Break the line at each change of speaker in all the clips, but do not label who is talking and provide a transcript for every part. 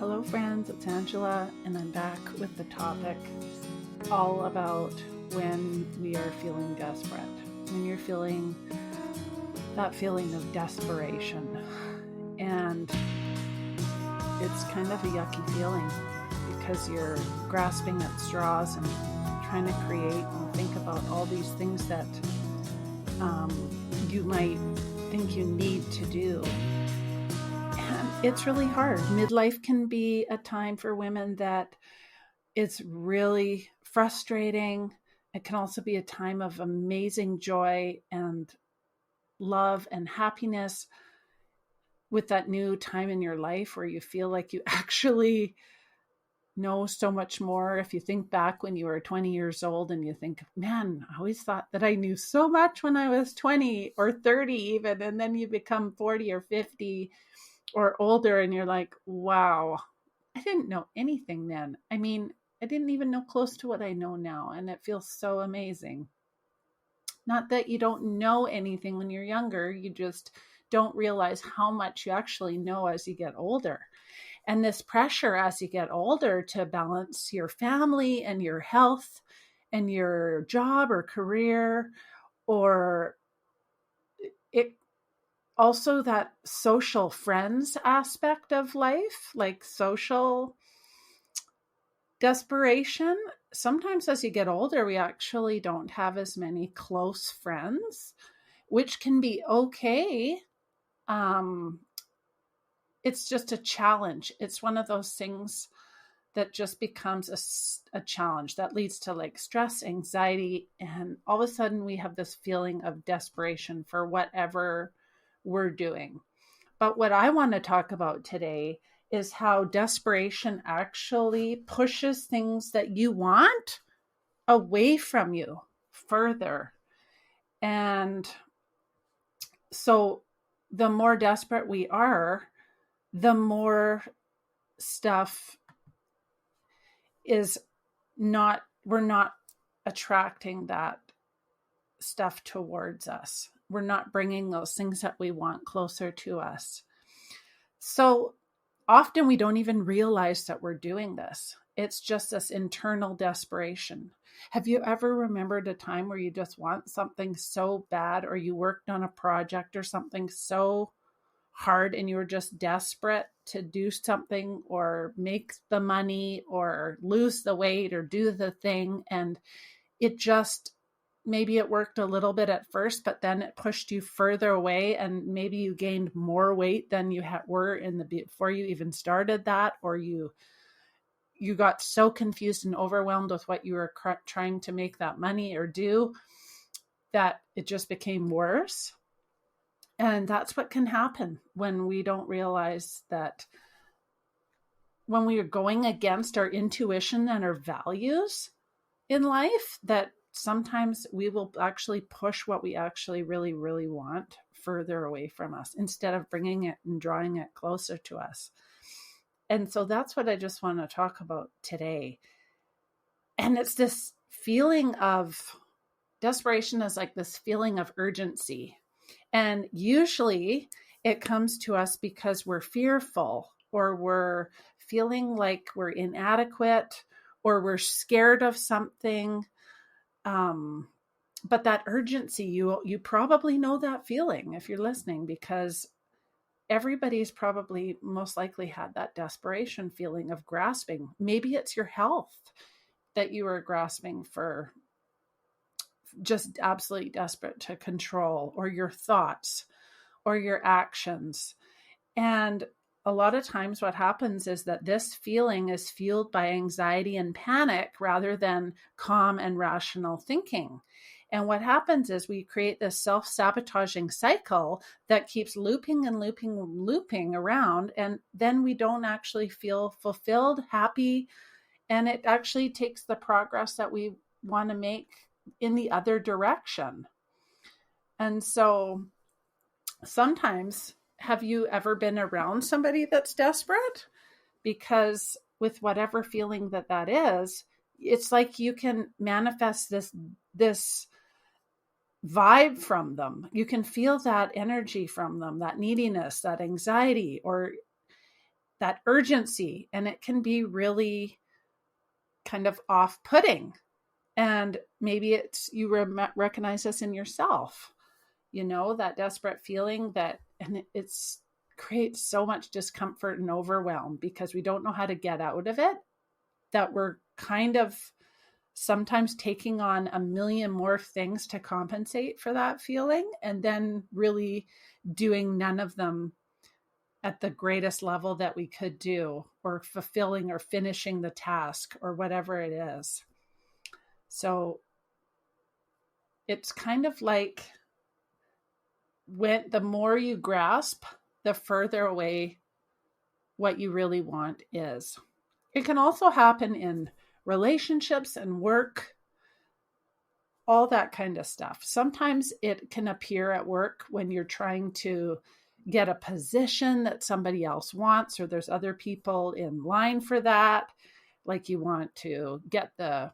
Hello friends, it's Angela, and I'm back with the topic all about when we are feeling desperate, when you're feeling that feeling of desperation. And it's kind of a yucky feeling because you're grasping at straws and trying to create and think about all these things that you might think you need to do. And it's really hard. Midlife can be a time for women that it's really frustrating. It can also be a time of amazing joy and love and happiness with that new time in your life where you feel like you actually know so much more. If you think back when you were 20 years old and you think, man, I always thought that I knew so much when I was 20 or 30 even, and then you become 40 or 50 or older and you're like, wow, I didn't know anything then. I mean, I didn't even know close to what I know now, and it feels so amazing. Not that you don't know anything when you're younger, you just don't realize how much you actually know as you get older. And this pressure as you get older to balance your family and your health and your job or career, or it also that social friends aspect of life, like social desperation. Sometimes as you get older, we actually don't have as many close friends, which can be okay. It's just a challenge. It's one of those things that just becomes a challenge that leads to like stress, anxiety, and all of a sudden we have this feeling of desperation for whatever we're doing. But what I want to talk about today is how desperation actually pushes things that you want away from you further. And so the more desperate we are, the more stuff is not, we're not attracting that stuff towards us. We're not bringing those things that we want closer to us. So often we don't even realize that we're doing this. It's just this internal desperation. Have you ever remembered a time where you just want something so bad, or you worked on a project or something so hard and you were just desperate to do something or make the money or lose the weight or do the thing, and it just, maybe it worked a little bit at first, but then it pushed you further away, and maybe you gained more weight than you were before you even started that, or you got so confused and overwhelmed with what you were trying to make that money or do that it just became worse. And that's what can happen when we don't realize that when we are going against our intuition and our values in life, that sometimes we will actually push what we actually really, really want further away from us instead of bringing it and drawing it closer to us. And so that's what I just want to talk about today. And it's this feeling of desperation is like this feeling of urgency. And usually it comes to us because we're fearful, or we're feeling like we're inadequate, or we're scared of something. But that urgency, you probably know that feeling if you're listening, because everybody's probably most likely had that desperation feeling of grasping. Maybe it's your health that you are grasping for, just absolutely desperate to control, or your thoughts or your actions. And a lot of times what happens is that this feeling is fueled by anxiety and panic rather than calm and rational thinking. And what happens is we create this self-sabotaging cycle that keeps looping and looping around. And then we don't actually feel fulfilled, happy. And it actually takes the progress that we want to make in the other direction. And so sometimes, have you ever been around somebody that's desperate? Because with whatever feeling that is, it's like you can manifest this vibe from them. You can feel that energy from them, that neediness, that anxiety, or that urgency, and it can be really kind of off-putting. And maybe it's you recognize this in yourself, that desperate feeling and it's creates so much discomfort and overwhelm because we don't know how to get out of it, that we're kind of sometimes taking on a million more things to compensate for that feeling, and then really doing none of them at the greatest level that we could do, or fulfilling or finishing the task or whatever it is. So it's kind of like the more you grasp, the further away what you really want is. It can also happen in relationships and work, all that kind of stuff. Sometimes it can appear at work when you're trying to get a position that somebody else wants, or there's other people in line for that. Like you want to get the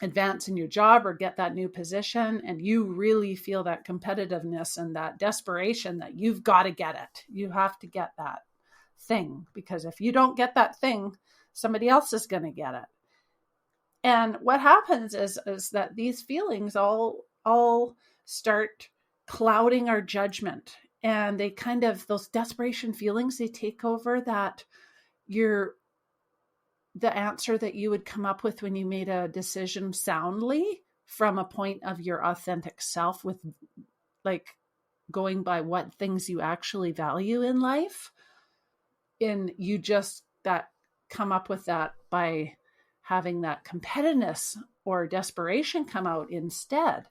advance in your job or get that new position, and you really feel that competitiveness and that desperation that you've got to get it. You have to get that thing, because if you don't get that thing, somebody else is going to get it. And what happens is that these feelings all start clouding our judgment, and they kind of, those desperation feelings, they take over that the answer that you would come up with when you made a decision soundly from a point of your authentic self, with like going by what things you actually value in life. And you just that come up with that by having that competitiveness or desperation come out instead.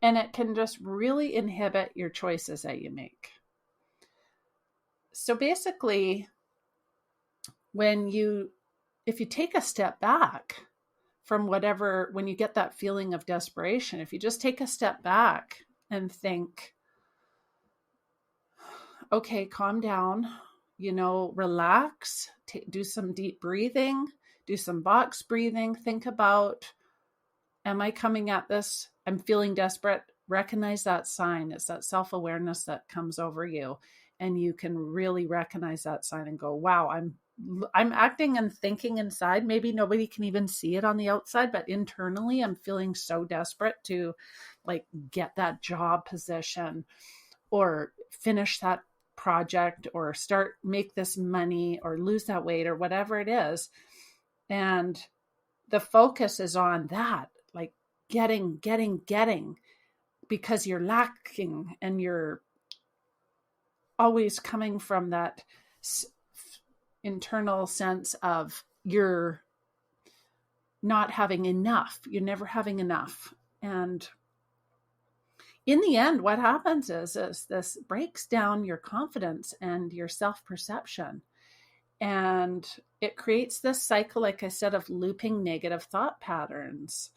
And it can just really inhibit your choices that you make. So basically, if you take a step back from whatever, when you get that feeling of desperation, if you just take a step back and think, okay, calm down, relax, do some deep breathing, do some box breathing, think about, am I coming at this? I'm feeling desperate. Recognize that sign. It's that self-awareness that comes over you. And you can really recognize that sign and go, wow, I'm acting and thinking inside. Maybe nobody can even see it on the outside, but internally I'm feeling so desperate to like get that job position or finish that project or make this money or lose that weight or whatever it is. And the focus is on that, like getting, because you're lacking and you're always coming from that internal sense of you're not having enough. You're never having enough. And in the end, what happens is this breaks down your confidence and your self-perception. And it creates this cycle, like I said, of looping negative thought patterns,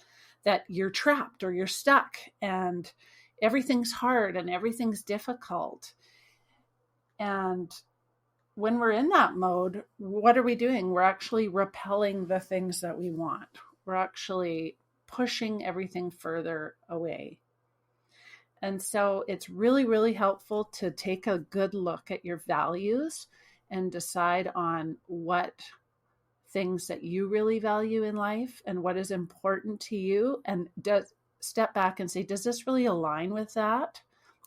that you're trapped or you're stuck and everything's hard and everything's difficult. And when we're in that mode, what are we doing? We're actually repelling the things that we want. We're actually pushing everything further away. And so it's really, really helpful to take a good look at your values and decide on what things that you really value in life and what is important to you, and step back and say, does this really align with that?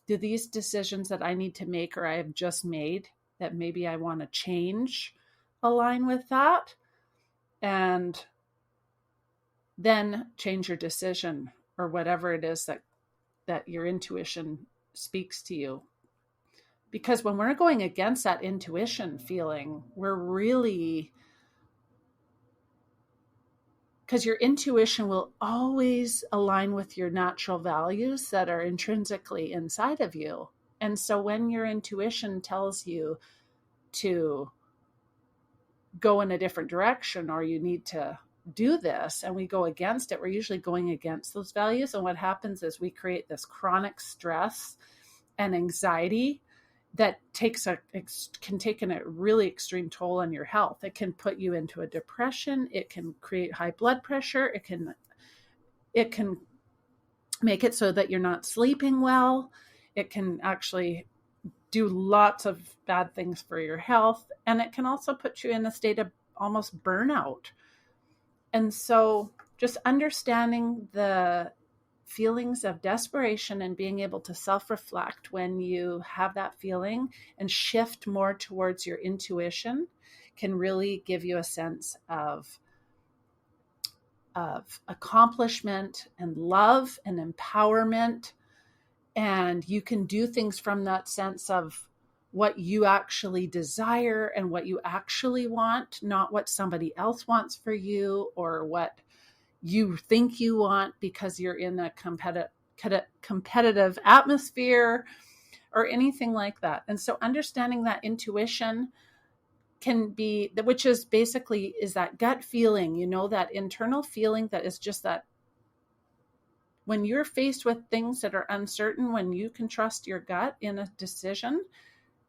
Do these decisions that I need to make or I have just made that maybe I want to change align with that? And then change your decision or whatever it is that your intuition speaks to you. Because when we're going against that intuition feeling, because your intuition will always align with your natural values that are intrinsically inside of you. And so when your intuition tells you to go in a different direction or you need to do this and we go against it, we're usually going against those values. And what happens is we create this chronic stress and anxiety that can take a really extreme toll on your health. It can put you into a depression. It can create high blood pressure. It can make it so that you're not sleeping well. It can actually do lots of bad things for your health. And it can also put you in a state of almost burnout. And so just understanding the feelings of desperation and being able to self-reflect when you have that feeling and shift more towards your intuition can really give you a sense of accomplishment and love and empowerment. And you can do things from that sense of what you actually desire and what you actually want, not what somebody else wants for you or what you think you want because you're in a competitive atmosphere or anything like that. And so understanding that intuition can be, which is basically is that gut feeling, that internal feeling that is just that when you're faced with things that are uncertain, when you can trust your gut in a decision,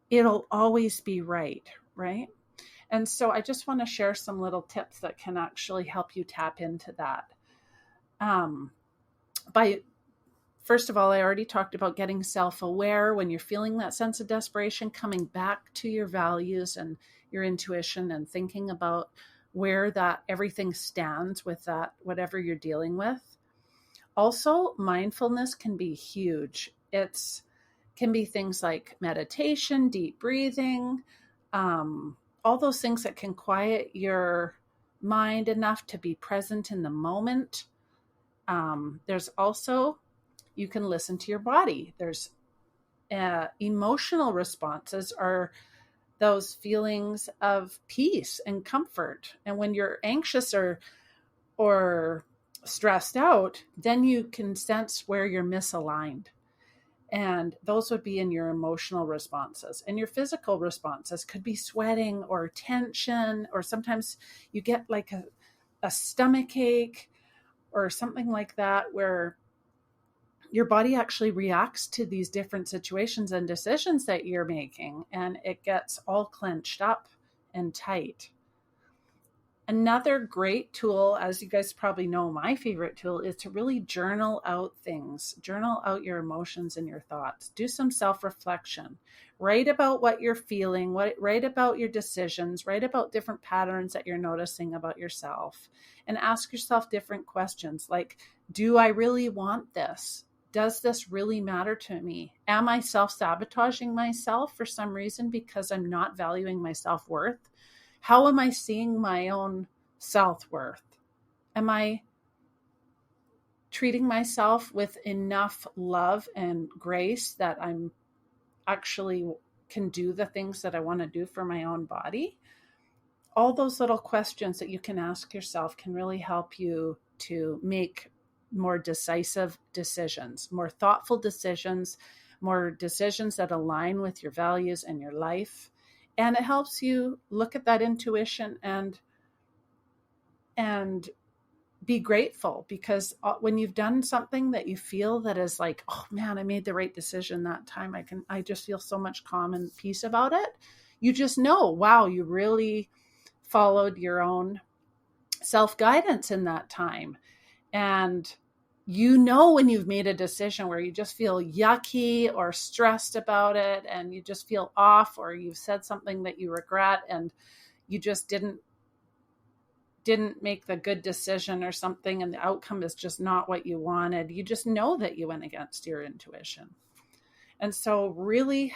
it'll always be right, right? And so I just want to share some little tips that can actually help you tap into that. First of all, I already talked about getting self-aware when you're feeling that sense of desperation, coming back to your values and your intuition and thinking about where that everything stands with that, whatever you're dealing with. Also, mindfulness can be huge. It can be things like meditation, deep breathing, all those things that can quiet your mind enough to be present in the moment. There's also, you can listen to your body. There's emotional responses are those feelings of peace and comfort. And when you're anxious or stressed out, then you can sense where you're misaligned. And those would be in your emotional responses. And your physical responses could be sweating or tension, or sometimes you get like a stomach ache or something like that, where your body actually reacts to these different situations and decisions that you're making, and it gets all clenched up and tight. Another great tool, as you guys probably know, my favorite tool is to really journal out things, journal out your emotions and your thoughts, do some self-reflection, write about what you're feeling, write about your decisions, write about different patterns that you're noticing about yourself, and ask yourself different questions like, do I really want this? Does this really matter to me? Am I self-sabotaging myself for some reason because I'm not valuing my self-worth? How am I seeing my own self-worth? Am I treating myself with enough love and grace that I'm actually can do the things that I want to do for my own body? All those little questions that you can ask yourself can really help you to make more decisive decisions, more thoughtful decisions, more decisions that align with your values and your life. And it helps you look at that intuition and be grateful, because when you've done something that you feel that is like, oh man, I made the right decision that time, I just feel so much calm and peace about it. You just know, wow, you really followed your own self-guidance in that time. And when you've made a decision where you just feel yucky or stressed about it and you just feel off, or you've said something that you regret and you just didn't make the good decision or something, and the outcome is just not what you wanted, you just know that you went against your intuition. And so really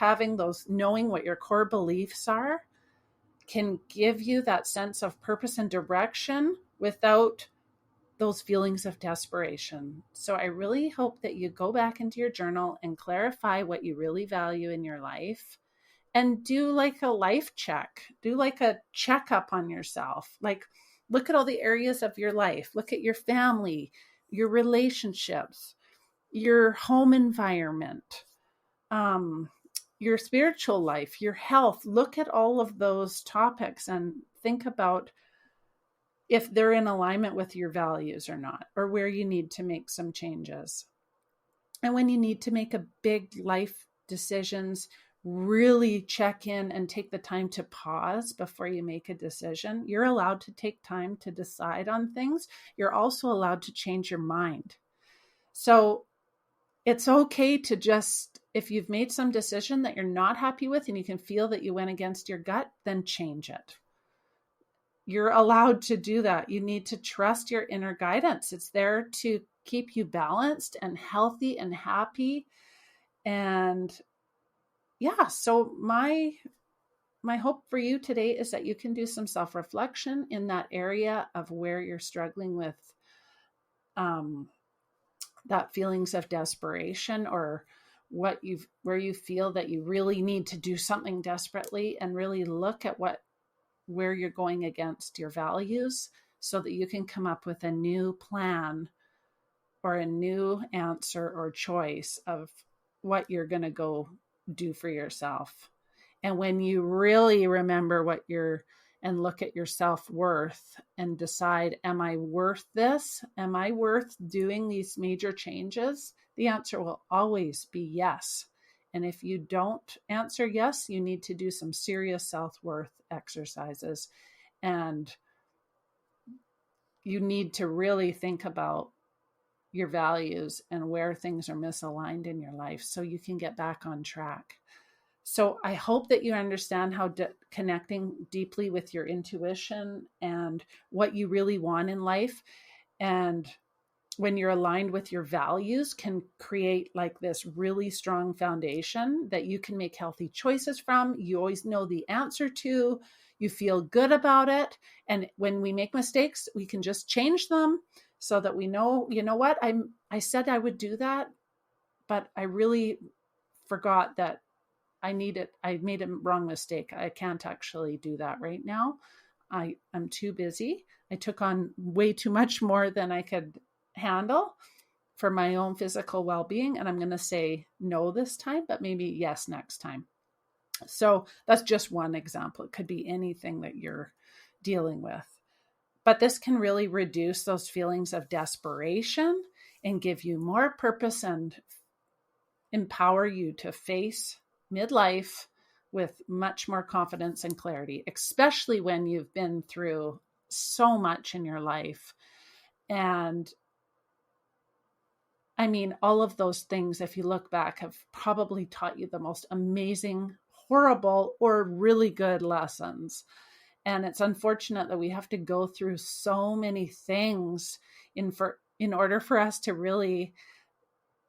knowing what your core beliefs are can give you that sense of purpose and direction without those feelings of desperation. So I really hope that you go back into your journal and clarify what you really value in your life, and do like a life check, do like a checkup on yourself. Like, look at all the areas of your life, look at your family, your relationships, your home environment, your spiritual life, your health. Look at all of those topics and think about if they're in alignment with your values or not, or where you need to make some changes. And when you need to make a big life decisions, really check in and take the time to pause before you make a decision. You're allowed to take time to decide on things. You're also allowed to change your mind. So it's okay to just if you've made some decision that you're not happy with and you can feel that you went against your gut, then change it. You're allowed to do that. You need to trust your inner guidance. It's there to keep you balanced and healthy and happy. And yeah, so my hope for you today is that you can do some self-reflection in that area of where you're struggling with that feelings of desperation, or where you feel that you really need to do something desperately, and really look at where you're going against your values, so that you can come up with a new plan or a new answer or choice of what you're going to go do for yourself. And when you really remember and look at your self-worth and decide, am I worth this? Am I worth doing these major changes? The answer will always be yes. And if you don't answer yes, you need to do some serious self-worth exercises. And you need to really think about your values and where things are misaligned in your life so you can get back on track. So I hope that you understand how connecting deeply with your intuition and what you really want in life, and when you're aligned with your values, can create like this really strong foundation that you can make healthy choices from. You always know the answer to, you feel good about it. And when we make mistakes, we can just change them so that we know, you know what, I said I would do that, but I really forgot that I made a wrong mistake. I can't actually do that right now. I'm too busy. I took on way too much more than I could handle for my own physical well-being. And I'm going to say no this time, but maybe yes next time. So that's just one example. It could be anything that you're dealing with. But this can really reduce those feelings of desperation and give you more purpose and empower you to face midlife with much more confidence and clarity, especially when you've been through so much in your life. And I mean, all of those things, if you look back, have probably taught you the most amazing, horrible, or really good lessons. And it's unfortunate that we have to go through so many things in order for us to really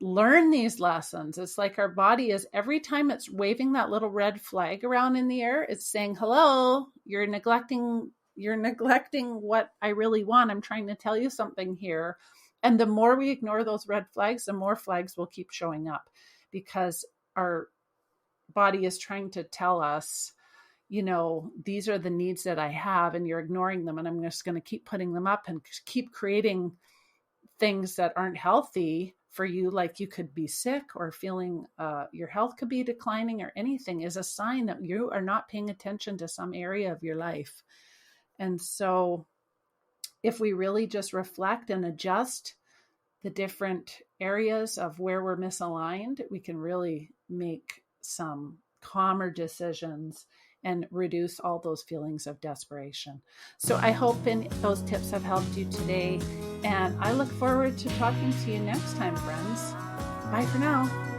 learn these lessons. It's like our body is, every time it's waving that little red flag around in the air, it's saying, hello, you're neglecting what I really want. I'm trying to tell you something here. And the more we ignore those red flags, the more flags will keep showing up, because our body is trying to tell us, you know, these are the needs that I have and you're ignoring them. And I'm just going to keep putting them up and keep creating things that aren't healthy for you. Like you could be sick or feeling your health could be declining, or anything is a sign that you are not paying attention to some area of your life. And so if we really just reflect and adjust the different areas of where we're misaligned, we can really make some calmer decisions and reduce all those feelings of desperation. So I hope those tips have helped you today. And I look forward to talking to you next time, friends. Bye for now.